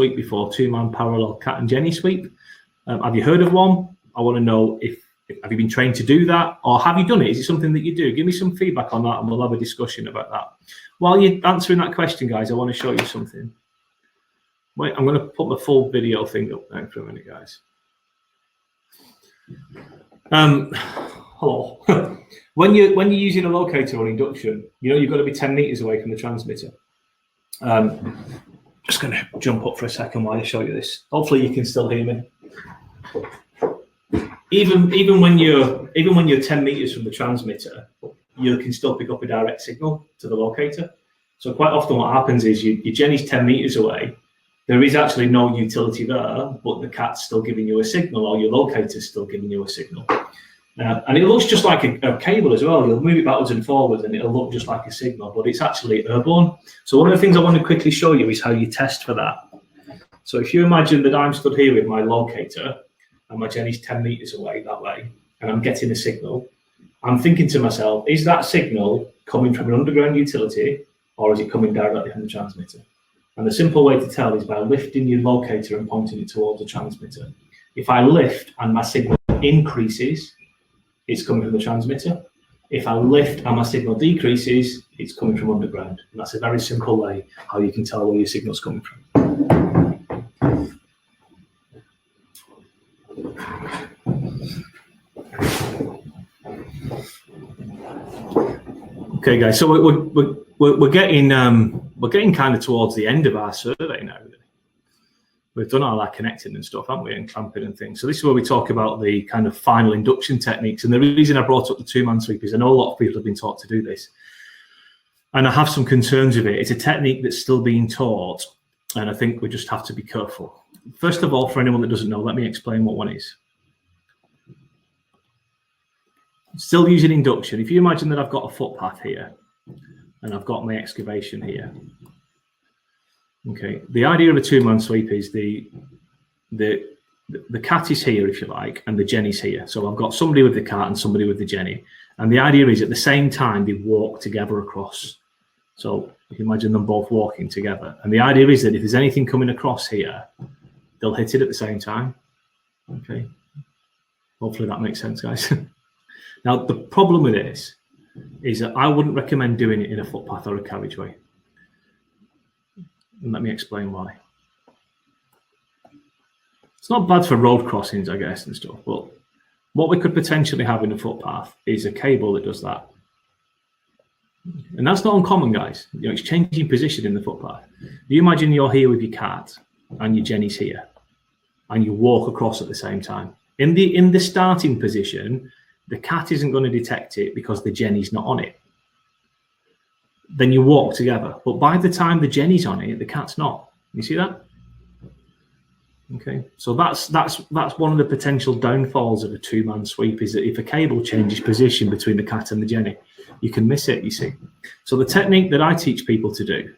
sweep before, 2-man parallel cat and Genny sweep. Have you heard of one? I want to know if have you been trained to do that, or have you done it? Is it something that you do? Give me some feedback on that and we'll have a discussion about that. While you're answering that question, guys, I want to show you something. Wait, I'm going to put my full video thing up now for a minute, guys. Hello. when you're using a locator on induction, you know you've got to be 10 meters away from the transmitter. Just going to jump up for a second while I show you this. Hopefully you can still hear me. Even when you're 10 meters from the transmitter, you can still pick up a direct signal to the locator. So quite often what happens is your Genny's 10 meters away. There is actually no utility there, but the cat's still giving you a signal, or your locator's still giving you a signal. And it looks just like a cable as well. You'll move it backwards and forwards and it'll look just like a signal, but it's actually airborne. So one of the things I want to quickly show you is how you test for that. So if you imagine that I'm stood here with my locator and my Genny's 10 meters away that way, and I'm getting a signal, I'm thinking to myself, is that signal coming from an underground utility or is it coming directly from the transmitter? And the simple way to tell is by lifting your locator and pointing it towards the transmitter. If I lift and my signal increases, it's coming from the transmitter. If I lift and my signal decreases, it's coming from underground. And that's a very simple way how you can tell where your signal's coming from. Okay, guys. So we're getting kind of towards the end of our survey now. Really. We've done all our connecting and stuff, haven't we, and clamping and things. So this is where we talk about the kind of final induction techniques. And the reason I brought up the 2-man sweep is I know a lot of people have been taught to do this, and I have some concerns with it. It's a technique that's still being taught, and I think we just have to be careful. First of all, for anyone that doesn't know, let me explain what one is. Still using induction. If you imagine that I've got a footpath here and I've got my excavation here. Okay, the idea of a 2-man sweep is the cat is here, if you like, and the Genny's here. So I've got somebody with the cat and somebody with the Genny. And the idea is at the same time they walk together across. So if you imagine them both walking together. And the idea is that if there's anything coming across here, they'll hit it at the same time. Okay. Hopefully that makes sense, guys. Now, the problem with this is that I wouldn't recommend doing it in a footpath or a carriageway. And let me explain why. It's not bad for road crossings, I guess, and stuff, but what we could potentially have in a footpath is a cable that does that. And that's not uncommon, guys. You know, it's changing position in the footpath. You imagine you're here with your cat and your Genny's here, and you walk across at the same time. In the starting position, the cat isn't going to detect it because the Genny's not on it. Then you walk together. But by the time the Genny's on it, the cat's not. You see that? Okay. So that's one of the potential downfalls of a 2-man sweep, is that if a cable changes position between the cat and the Genny, you can miss it, you see. So the technique that I teach people to do